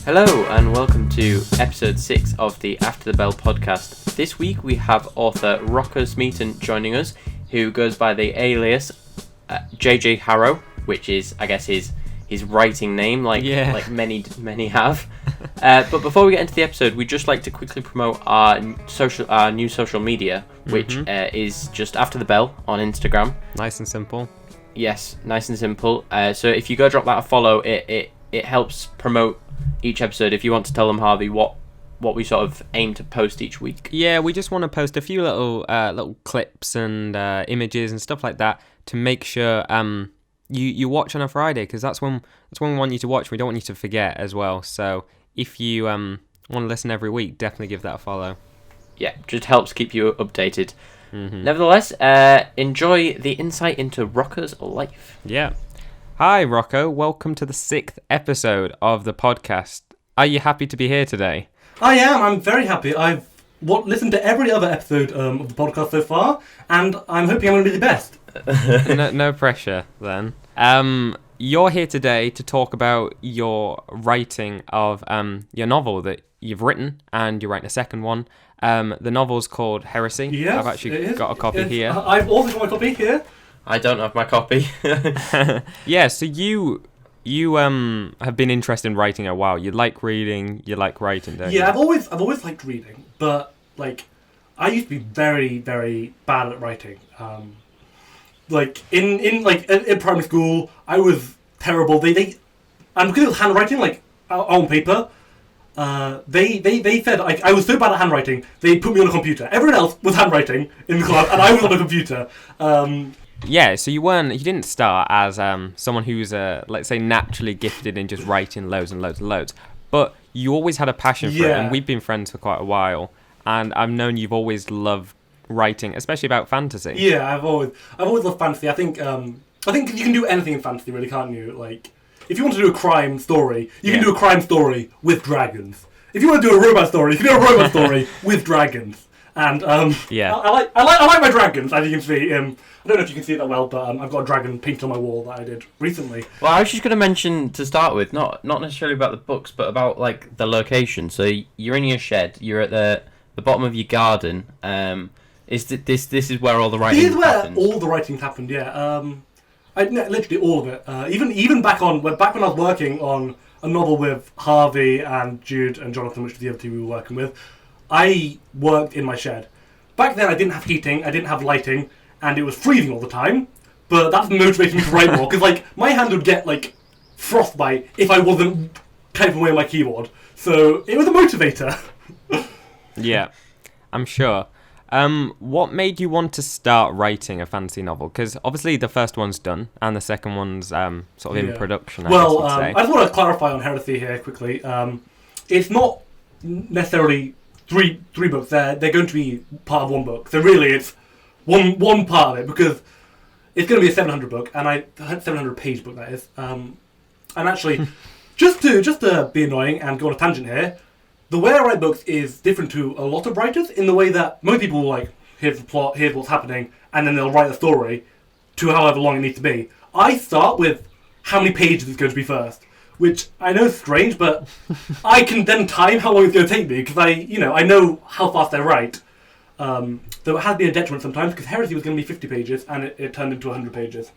Hello and welcome to episode 6 of the After the Bell podcast. This week we have author Rocco Smeaton joining us, who goes by the alias JJ Harrow, which is, I guess, his writing name, like many have. But before we get into the episode, we'd just like to quickly promote our new social media, which is just After the Bell on Instagram. Nice and simple. Yes, nice and simple. So if you go drop that a follow, it helps promote each episode. If you want to tell them, Harvey, what we sort of aim to post each week. Yeah, we just want to post a few little clips and images and stuff like that to make sure you watch on a Friday, because that's when we want you to watch. We don't want you to forget as well. So if you want to listen every week, definitely give that a follow. Yeah, just helps keep you updated. Mm-hmm. Nevertheless, enjoy the insight into Rocco's life. Yeah. Hi, Rocco. Welcome to the 6th episode of the podcast. Are you happy to be here today? I am. I'm very happy. I've listened to every other episode of the podcast so far, and I'm hoping I'm going to be the best. No pressure, then. You're here today to talk about your writing of your novel that you've written, and you're writing a second one. The novel's called Heresy. Yes, I've actually got a copy here. I've also got my copy here. I don't have my copy. Yeah, so you have been interested in writing a while. You like reading, you like writing, don't you? Yeah, I've always liked reading, but I used to be very, very bad at writing. In primary school, I was terrible. And because it was handwriting, on paper, they said I was so bad at handwriting, they put me on a computer. Everyone else was handwriting in the class, and I was on a computer. Yeah, so you didn't start as someone who's, let's say, naturally gifted in just writing loads and loads and loads, but you always had a passion for it, and we've been friends for quite a while, and I've known you've always loved writing, especially about fantasy. Yeah, I've always loved fantasy. I think you can do anything in fantasy, really, can't you? Like, if you want to do a crime story, you can do a crime story with dragons. If you want to do a romance story, you can do a romance story with dragons. And I like my dragons, as you can see. I don't know if you can see it that well, but I've got a dragon painted on my wall that I did recently. Well, I was just going to mention to start with, not necessarily about the books, but about the location. So you're in your shed. You're at the bottom of your garden. This is where all the writing happens? This is where all the writings happened. Yeah. Literally all of it. Even back when I was working on a novel with Harvey and Jude and Jonathan, which was the other two we were working with, I worked in my shed. Back then I didn't have heating, I didn't have lighting, and it was freezing all the time, but that's motivating me to write more, because my hand would get frostbite if I wasn't typing away on my keyboard. So it was a motivator. Yeah, I'm sure. What made you want to start writing a fantasy novel? Because obviously the first one's done, and the second one's sort of in production, I guess you'd say. I just want to clarify on Heresy here quickly. It's not necessarily three books. They're going to be part of one book. So really it's one part of it, because it's going to be a 700 book, and 700 page book, that is. And actually, just to be annoying and go on a tangent here, the way I write books is different to a lot of writers, in the way that most people will here's the plot, here's what's happening, and then they'll write the story to however long it needs to be. I start with how many pages it's going to be first, which I know is strange, but I can then time how long it's going to take me, because I know how fast I write. Though it has been a detriment sometimes, because Heresy was going to be 50 pages, and it turned into 100 pages.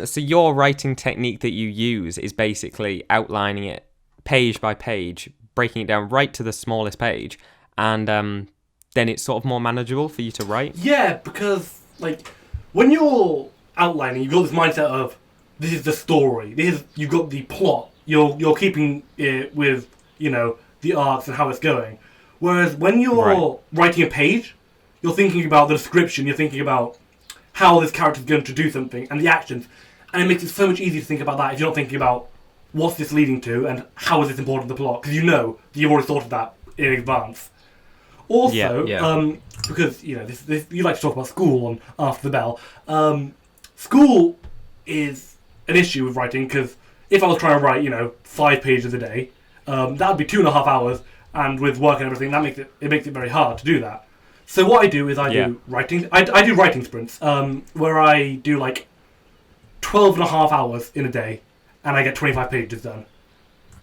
So your writing technique that you use is basically outlining it page by page, breaking it down right to the smallest page, and then it's sort of more manageable for you to write? Yeah, because when you're outlining, you've got this mindset of, this is the story, you've got the plot, you're keeping it with, the arcs and how it's going. Whereas when you're writing a page, you're thinking about the description, you're thinking about how this character's going to do something, and the actions, and it makes it so much easier to think about that if you're not thinking about what's this leading to and how is this important to the plot, because you know that you've already thought of that in advance. Also, because this you like to talk about school on After the Bell. School is an issue with writing, because if I was trying to write 5 pages a day, that would be 2.5 hours, and with work and everything, that makes it very hard to do that. So what I do is I do writing. I do writing sprints where I do 12.5 hours in a day, and I get 25 pages done.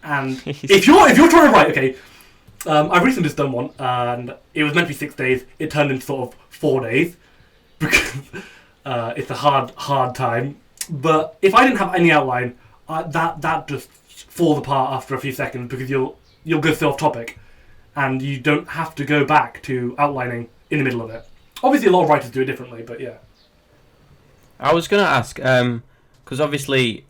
And if you're trying to write, okay, I've recently just done one, and it was meant to be 6 days. It turned into sort of 4 days because it's a hard time. But if I didn't have any outline, that just falls apart after a few seconds because you'll go so off topic, and you don't have to go back to outlining in the middle of it. Obviously, a lot of writers do it differently, but yeah. I was gonna ask, because obviously,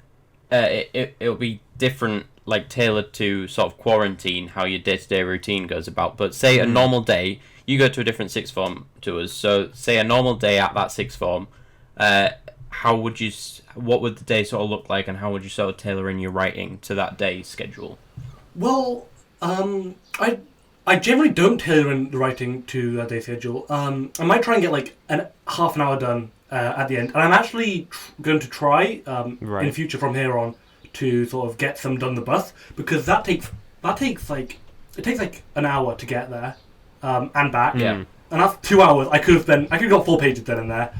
it'll be different, like tailored to sort of quarantine, how your day-to-day routine goes about. But say a normal day, you go to a different sixth form to us. So say a normal day at that sixth form, what would the day sort of look like, and how would you sort of tailor in your writing to that day's schedule? Well, I generally don't tailor in the writing to that day's schedule. I might try and get like half an hour done at the end, and I'm actually going to try in future from here on to sort of get some done the bus, because it takes like an hour to get there and back. Yeah. And that's 2 hours. I could have got 4 pages done in there,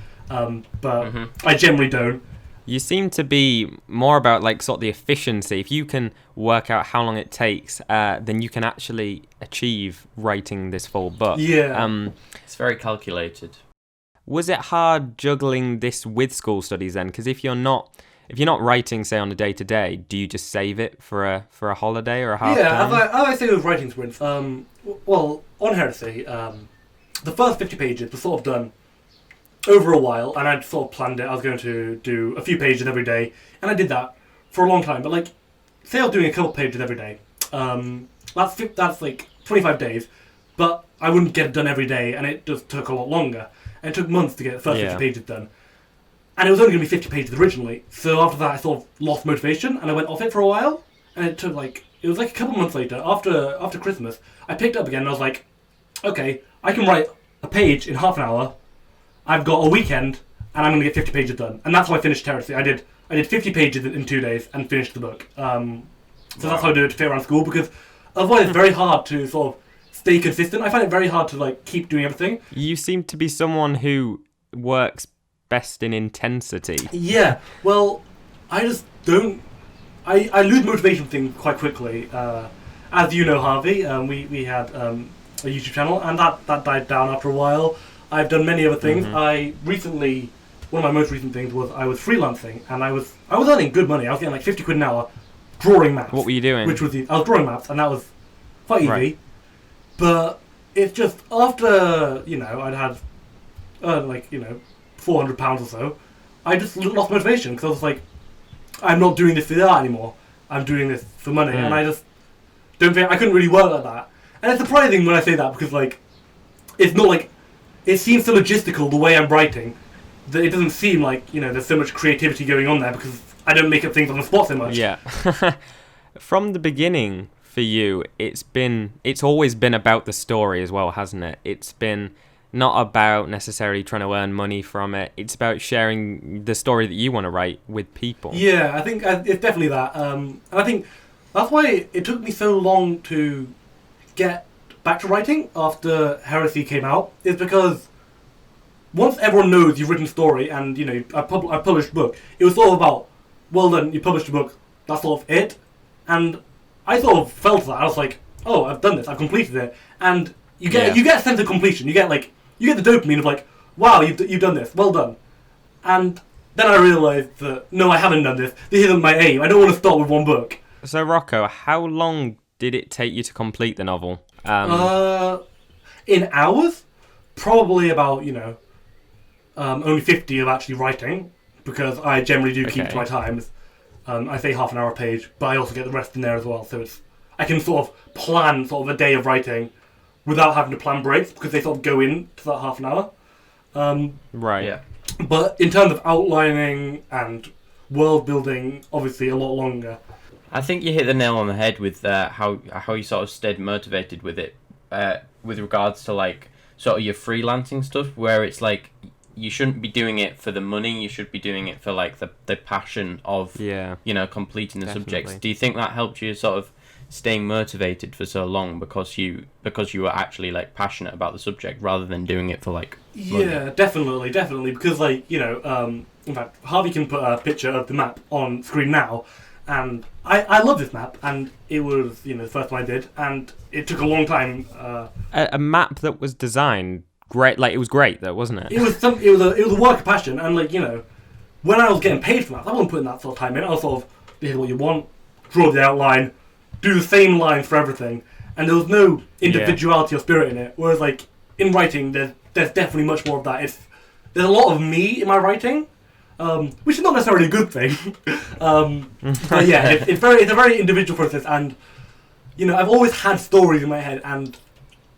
but I generally don't. You seem to be more about like sort of the efficiency. If you can work out how long it takes, then you can actually achieve writing this full book. Yeah. It's very calculated. Was it hard juggling this with school studies then? Because if you're not writing, say, on a day-to-day, do you just save it for a holiday or a half Yeah, term? as I say with writing sprints, well, on Heresy, the first 50 pages were sort of done over a while, and I'd sort of planned it. I was going to do a few pages every day, and I did that for a long time. But like, say I was doing a couple pages every day, that's like 25 days, but I wouldn't get it done every day, and it just took a lot longer. And it took months to get the first 50 pages done. And it was only going to be 50 pages originally, so after that I sort of lost motivation, and I went off it for a while, and it was like a couple months later, after Christmas, I picked it up again, and I was like, okay, I can write a page in half an hour, I've got a weekend, and I'm going to get 50 pages done. And that's how I finished Heresy. I did 50 pages in 2 days and finished the book. So that's how I do it to fit around school, because otherwise it's very hard to sort of stay consistent. I find it very hard to like keep doing everything. You seem to be someone who works best in intensity. Yeah, well, I just don't... I lose motivation thing quite quickly. As you know, Harvey, we had a YouTube channel, and that died down after a while. I've done many other things. One of my most recent things was I was freelancing, and I was earning good money. I was getting like 50 quid an hour drawing maps. What were you doing? I was drawing maps, and that was quite easy. Right. But it's just after, I'd had £400 or so, I just lost motivation, because I was like, I'm not doing this for that anymore. I'm doing this for money, and I just don't think I couldn't really work like that. And it's surprising when I say that, because like, it's not like, it seems so logistical the way I'm writing that it doesn't seem like, there's so much creativity going on there, because I don't make up things on the spot so much. Yeah. From the beginning for you, it's always been about the story as well, hasn't it? It's been not about necessarily trying to earn money from it. It's about sharing the story that you want to write with people. Yeah, I think it's definitely that. And I think that's why it took me so long to get back to writing after Heresy came out, is because once everyone knows you've written a story and, I published a book, it was sort of about, well done, you published a book, that's sort of it. And I sort of felt that. I was like, oh, I've done this, I've completed it. And you get a sense of completion. You get the dopamine of like, wow, you've done this, well done. And then I realised that, no, I haven't done this. This isn't my aim. I don't want to start with one book. So, Rocco, how long did it take you to complete the novel? In hours? Probably about, only 50 of actually writing, because I generally do keep to my times. I say half an hour a page, but I also get the rest in there as well, so I can sort of plan sort of a day of writing without having to plan breaks, because they sort of go into that half an hour. Right. Yeah. But in terms of outlining and world building, obviously a lot longer. I think you hit the nail on the head with how you sort of stayed motivated with it, with regards to like sort of your freelancing stuff, where it's like you shouldn't be doing it for the money. You should be doing it for like the passion of completing the subjects. Do you think that helped you sort of staying motivated for so long because you were actually like passionate about the subject rather than doing it for like money? Yeah, definitely, because like in fact, Harvey can put a picture of the map on screen now. And I love this map, and it was the first one I did, and it took a long time. A map that was designed great, like it was great though, wasn't it? It was a work of passion, and when I was getting paid for maps, I wasn't putting that sort of time in. I was sort of, this is what you want, draw the outline, do the same lines for everything, and there was no individuality or spirit in it. Whereas in writing, there's definitely much more of that. There's a lot of me in my writing. Which is not necessarily a good thing, but yeah, it's a very individual process, and I've always had stories in my head and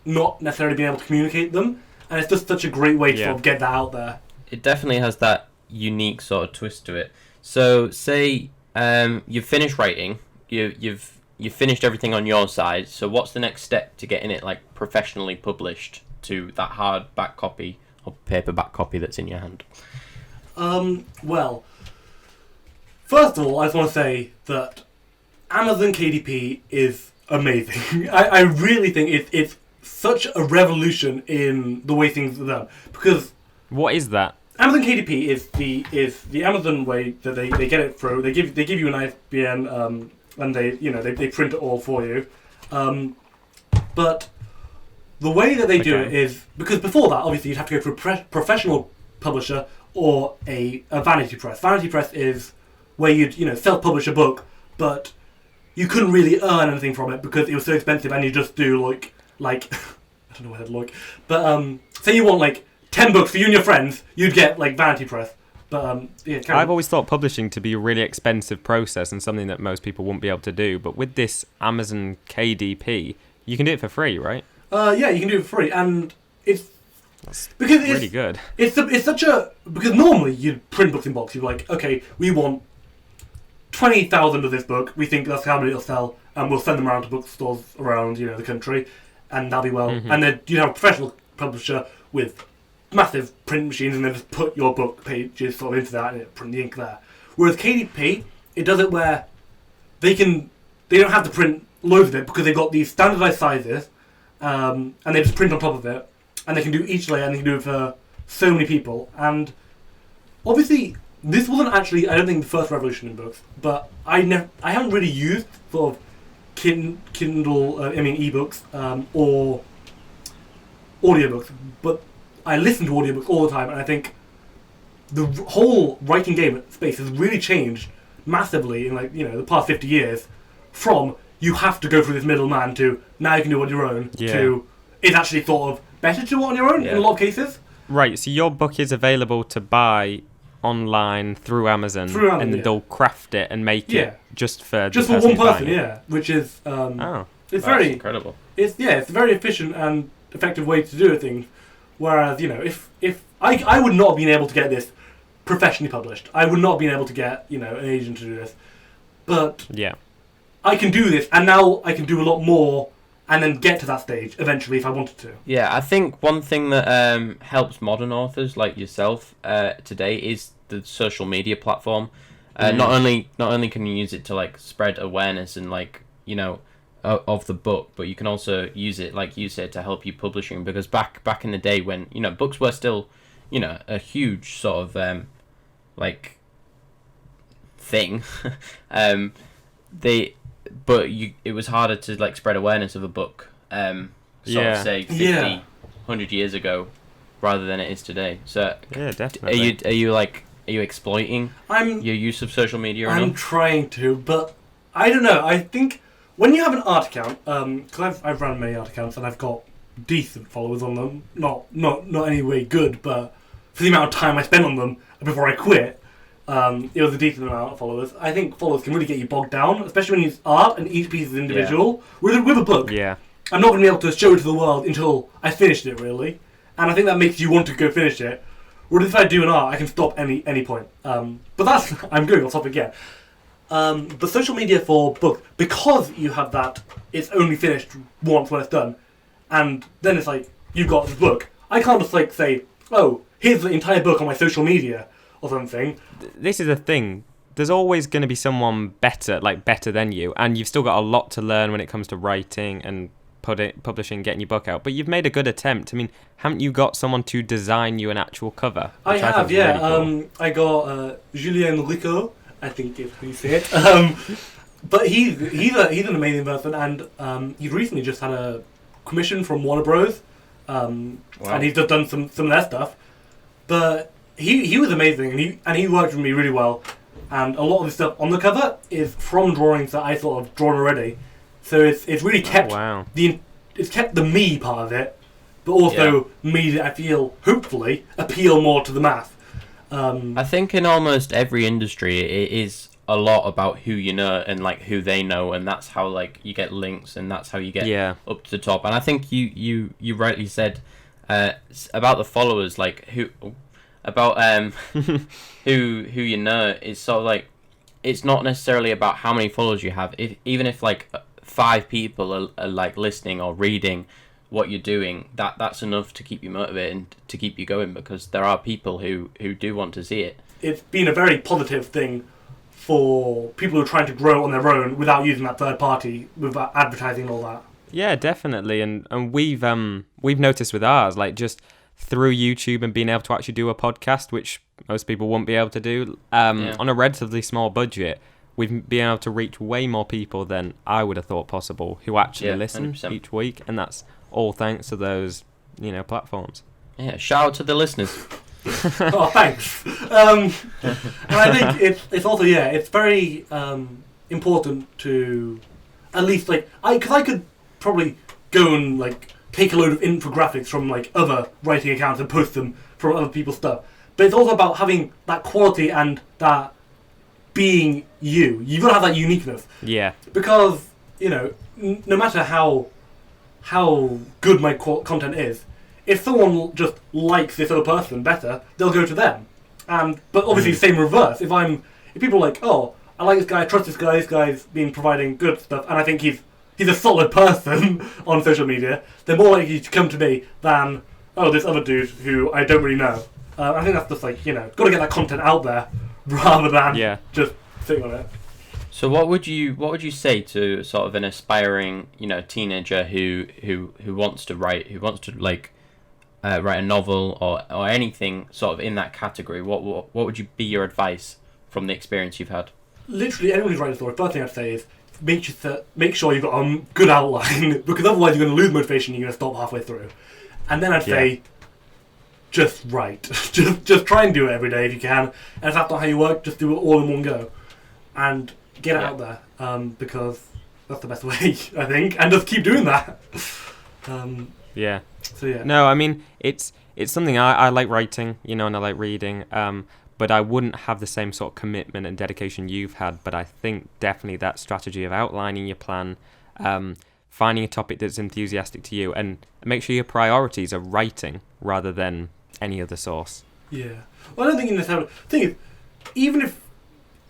not necessarily been able to communicate them, and it's just such a great way to sort of get that out there. It definitely has that unique sort of twist to it. So, say you've finished writing, you've finished everything on your side. So, what's the next step to getting it professionally published to that hardback copy or paperback copy that's in your hand? Well, first of all, I just want to say that Amazon KDP is amazing. I really think it's such a revolution in the way things are done. Because what is that? Amazon KDP is the Amazon way that they get it through. They give you an ISBN, and they print it all for you. But the way that they do it is, because before that, obviously, you'd have to go through a professional publisher or a vanity press. Vanity press is where you'd self-publish a book, but you couldn't really earn anything from it because it was so expensive, and you just do like I don't know what I'd like, but say you want 10 books for you and your friends, you'd get vanity press. But I've always thought publishing to be a really expensive process and something that most people wouldn't be able to do. But with this Amazon KDP, you can do it for free, right? Yeah, you can do it for free, and it's really good. It's such a, because normally you'd print books in box. You're like, okay, we want 20,000 of this book. We think that's how many it'll sell, and we'll send them around to bookstores around the country, and that'll be well. Mm-hmm. And then you have a professional publisher with massive print machines, and then just put your book pages sort of into that, and it print the ink there. Whereas KDP, it does it where they don't have to print loads of it because they've got these standardized sizes, and they just print on top of it. And they can do each layer, and they can do it for so many people. And obviously, this wasn't actually, I don't think, the first revolution in books. But I haven't really used sort of Kindle, ebooks or audiobooks. But I listen to audiobooks all the time, and I think the whole writing game space has really changed massively in the past 50 years. From you have to go through this middleman to now you can do it on your own to it's actually sort of better to do it on your own in a lot of cases. Right, so your book is available to buy online through Amazon, and then they'll craft it and make it just for one person, which is it's very incredible. It's a very efficient and effective way to do things. Whereas if I would not have been able to get this professionally published, I would not have been able to get an agent to do this, but I can do this, and now I can do a lot more. And then get to that stage eventually if I wanted to. Yeah, I think one thing that helps modern authors like yourself today is the social media platform. Not only can you use it to spread awareness and of the book, but you can also use it, like you said, to help you publishing. Because back in the day when books were still a huge sort of thing, it was harder to spread awareness of a book say 50, 100 years ago rather than it is today. So definitely. Are you exploiting your use of social media? I'm trying to, but I don't know. I think when you have an art account, because I've run many art accounts and I've got decent followers on them, not any way good, but for the amount of time I spent on them before I quit, it was a decent amount of followers. I think followers can really get you bogged down, especially when it's art and each piece is individual. Yeah. With a book, I'm not going to be able to show it to the world until I finished it, really. And I think that makes you want to go finish it. Whereas if I do an art, I can stop any point. But that's, I'm going off topic again. But social media for books, because you have that, it's only finished once when it's done. And then it's you've got this book. I can't just say, oh, here's the entire book on my social media or something. This is the thing. There's always going to be someone better than you, and you've still got a lot to learn when it comes to writing and publishing, getting your book out. But you've made a good attempt. I mean, haven't you got someone to design you an actual cover? I have, Really cool. I got Julien Ricco, I think is how you say it. But he's an amazing person, and he's recently just had a commission from Warner Bros. And he's just done some of their stuff. But he was amazing, and he worked with me really well. And a lot of the stuff on the cover is from drawings that I sort of drawn already. So it's really kept it's kept the me part of it, but also me that I feel hopefully appeal more to the mass. I think in almost every industry it is a lot about who you know and like who they know, and that's how like you get links, and that's how you get up to the top. And I think you rightly said about the followers, like who who you know is sort of like, it's not necessarily about how many followers you have. Even if like 5 people are like listening or reading what you're doing, that's enough to keep you motivated and to keep you going, because there are people who do want to see it. It's been a very positive thing for people who are trying to grow on their own without using that third party, without advertising and all that. Yeah, definitely, and we've noticed with ours, like just through YouTube and being able to actually do a podcast, which most people won't be able to do on a relatively small budget. We've been able to reach way more people than I would have thought possible who actually listen 100%. each week, and that's all thanks to those platforms. Yeah, shout out to the listeners. Oh, thanks. And I think it's also it's very important to at least because I could probably go and like take a load of infographics from like other writing accounts and post them from other people's stuff, but it's also about having that quality and that being you. You've got to have that uniqueness. Yeah. Because no matter how good my content is, if someone just likes this other person better, they'll go to them. But obviously, same reverse. If people are like, oh, I like this guy, I trust this guy's been providing good stuff, and I think he's a solid person on social media, they're more likely to come to me than, oh, this other dude who I don't really know. I think that's just got to get that content out there rather than just sitting on it. So what would you say to sort of an aspiring teenager who wants to write, who wants to write a novel or anything sort of in that category? What would you be your advice from the experience you've had? Literally anyone who's writing a story, first thing I'd say is make sure you've got a good outline, because otherwise you're going to lose motivation and you're going to stop halfway through. And then I'd say just write. just try and do it every day if you can. And if that's not how you work, just do it all in one go. And get it out there, because that's the best way, I think. And just keep doing that. No, I mean, it's something I like writing, and I like reading, but I wouldn't have the same sort of commitment and dedication you've had. But I think definitely that strategy of outlining your plan, finding a topic that's enthusiastic to you, and make sure your priorities are writing rather than any other source. Yeah. Well, I don't think you necessarily... The thing is, even if...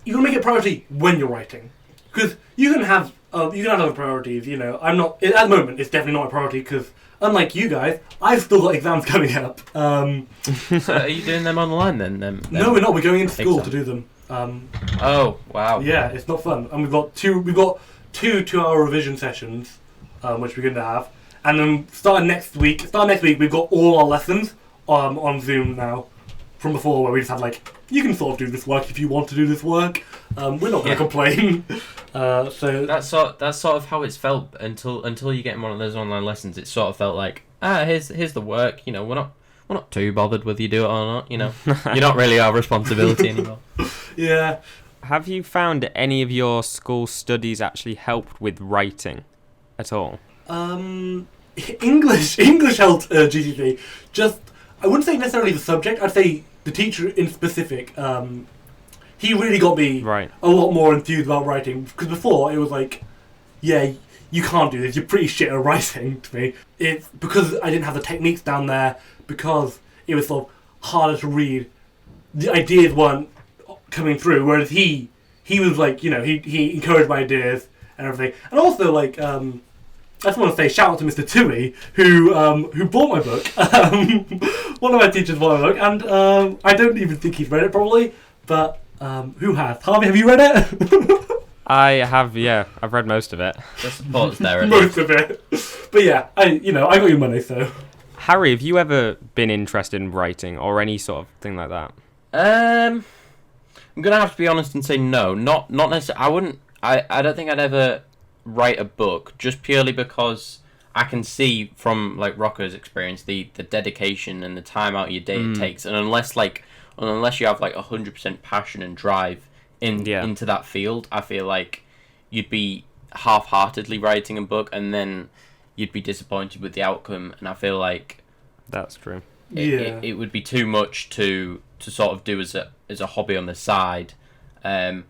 You can make it a priority when you're writing. Because you can have other priorities, I'm not... At the moment, it's definitely not a priority, because unlike you guys, I've still got exams coming up. So are you doing them online then? No, we're not. We're going into school to do them. Oh, wow. Yeah, it's not fun. And we've got two 2-hour revision sessions, which we're going to have. And then starting next week, we've got all our lessons on Zoom now. From before, where we just have you can sort of do this work if you want to do this work. We're not going to complain. So that's sort of how it's felt until you get in one of those online lessons. It sort of felt like, here's the work. We're not too bothered whether you do it or not. You're not really our responsibility anymore. Yeah. Have you found any of your school studies actually helped with writing at all? English helped GCSE. Just, I wouldn't say necessarily the subject. I'd say the teacher in specific. He really got me a lot more enthused about writing, because before it was you can't do this. You're pretty shit at writing to me. It's because I didn't have the techniques down there, because it was sort of harder to read. The ideas weren't coming through, whereas he was he encouraged my ideas and everything. And also I just want to say shout out to Mr. Tui, who bought my book. One of my teachers bought my book, and I don't even think he's read it probably, but who has? Harvey, have you read it? I have, yeah. I've read most of it. The support's there. Most of it. But yeah, I got your money, so. Harry, have you ever been interested in writing or any sort of thing like that? I'm gonna have to be honest and say no. Not necessarily. I wouldn't. I don't think I'd ever write a book, just purely because I can see from like Rocco's experience the dedication and the time out of your day it takes, and unless you have like 100% passion and drive into that field, I feel like you'd be half-heartedly writing a book, and then you'd be disappointed with the outcome. And I feel like that's true. It would be too much to sort of do as a hobby on the side. I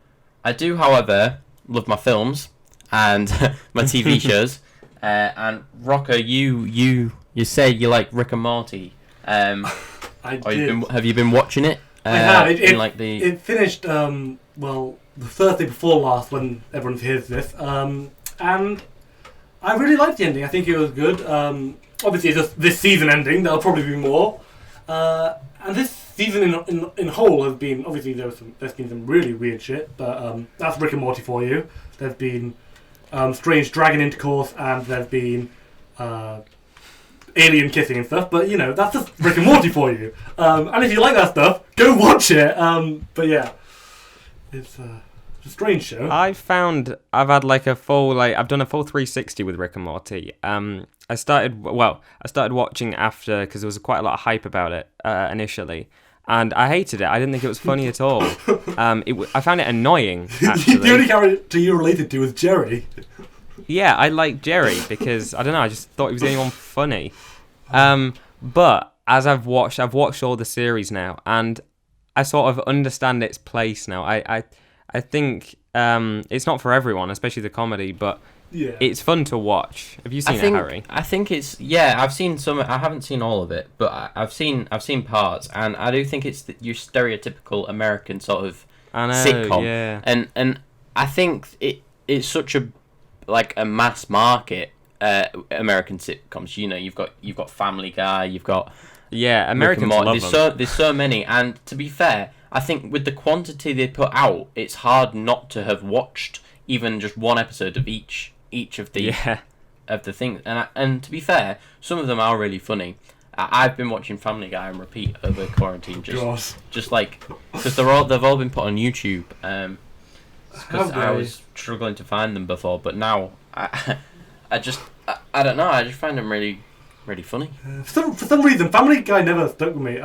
do, however, love my films and my TV shows. And Rocco, you say you like Rick and Morty. I did. Have you been watching it? I have. It finished the Thursday before last when everyone hears this. And I really liked the ending. I think it was good. Obviously, it's just this season ending. There'll probably be more. And this season in whole has been, obviously there's been some really weird shit, but that's Rick and Morty for you. There's been strange dragon intercourse, and there's been alien kissing and stuff, but that's just Rick and Morty for you. And if you like that stuff, go watch it. But yeah, it's a strange show. I've had like I've done a full 360 with Rick and Morty. I started watching after, because there was quite a lot of hype about it initially, and I hated it. I didn't think it was funny at all. I found it annoying, actually. The only character you related to was Jerry. Yeah, I like Jerry because, I don't know, I just thought he was the only one funny. But as I've watched all the series now, and I sort of understand its place now. I think it's not for everyone, especially the comedy, but it's fun to watch. Have you seen it, Harry? I think it's I've seen some. I haven't seen all of it, but I've seen parts, and I do think it's your stereotypical American sort of sitcom. Yeah. And I think it's such a mass market American sitcoms. You've got Family Guy, you've got Americans love them. There's so many, and to be fair, I think with the quantity they put out, it's hard not to have watched even just one episode of each of the things. And to be fair, some of them are really funny. I've been watching Family Guy on repeat over quarantine, just like because they've all been put on YouTube. Because I was struggling to find them before, but now I don't know. I just find them really, really funny. For some reason, Family Guy never stuck with me.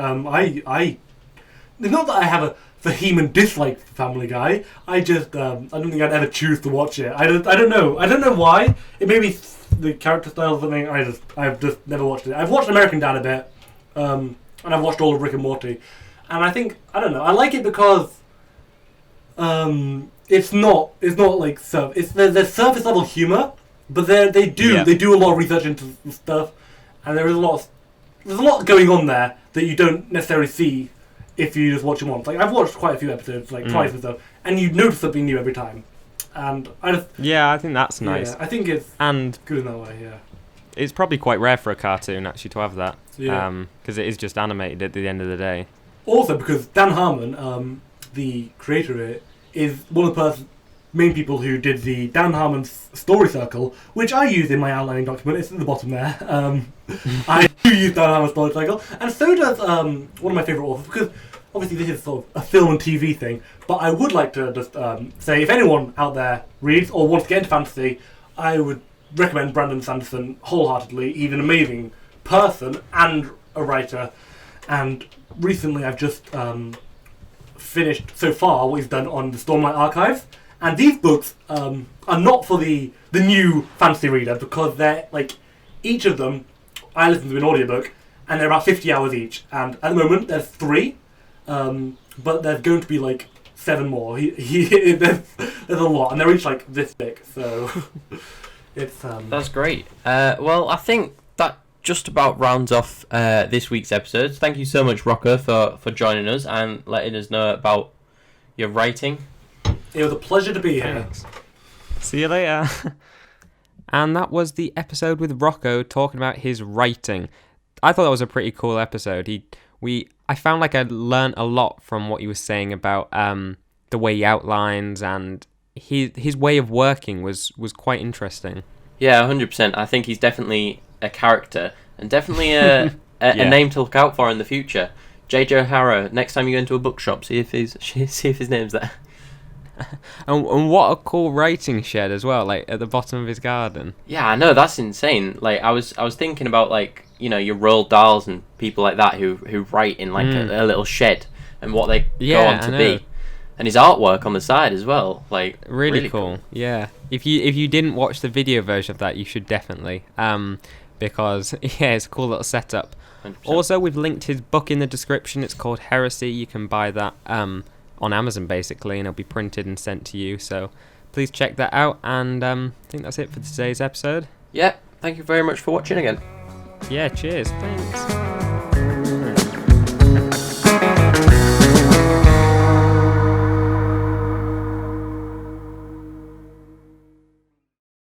It's not that I have a vehement dislike for Family Guy. I just I don't think I'd ever choose to watch it. I don't know why. It may be the character style or something. I've just never watched it. I've watched American Dad a bit, and I've watched all of Rick and Morty, and I think I don't know. I like it because it's not like there's surface level humor, but they do a lot of research into stuff, and there's a lot going on there that you don't necessarily see if you just watch them once. Like I've watched quite a few episodes, twice and stuff, and you notice something new every time. And I think that's nice. Yeah, I think it's good in that way. Yeah, it's probably quite rare for a cartoon actually to have that. Yeah, because it is just animated at the end of the day. Also, because Dan Harmon, the creator of it, is one of the main people who did the Dan Harmon Story Circle, which I use in my outlining document. It's at the bottom there. I do use Dan Harmon's Story Circle, and so does one of my favourite authors, because obviously this is sort of a film and TV thing, but I would like to just say if anyone out there reads or wants to get into fantasy, I would recommend Brandon Sanderson wholeheartedly. He's an amazing person and a writer, and recently I've just finished so far what he's done on the Stormlight Archives. And these books are not for the new fantasy reader, because they're each of them, I listen to an audiobook, and they're about 50 hours each. And at the moment, there's 3, but there's going to be 7 more. There's a lot, and they're each this thick, so it's... That's great. Well, I think that just about rounds off this week's episode. Thank you so much, Rocco, for joining us and letting us know about your writing. It was a pleasure to be here. Thanks. See you later. And that was the episode with Rocco talking about his writing. I thought that was a pretty cool episode. I found I learned a lot from what he was saying about the way he outlines, and his way of working was quite interesting. Yeah, 100%. I think he's definitely a character, and definitely a name to look out for in the future. JJ Harrow. Next time you go into a bookshop, see if his name's there. And what a cool writing shed as well, like at the bottom of his garden. Yeah, I know, that's insane. Like I was thinking about, like, you know, your Roald Dahls and people like that who write in like a little shed and what they go on to be. And his artwork on the side as well, like really cool. Yeah, if you didn't watch the video version of that, you should definitely, because it's a cool little setup. 100%. Also, we've linked his book in the description. It's called Heresy. You can buy that on Amazon basically, and it'll be printed and sent to you. So please check that out. And I think that's it for today's episode. Yeah, thank you very much for watching again. Yeah, cheers. Thanks.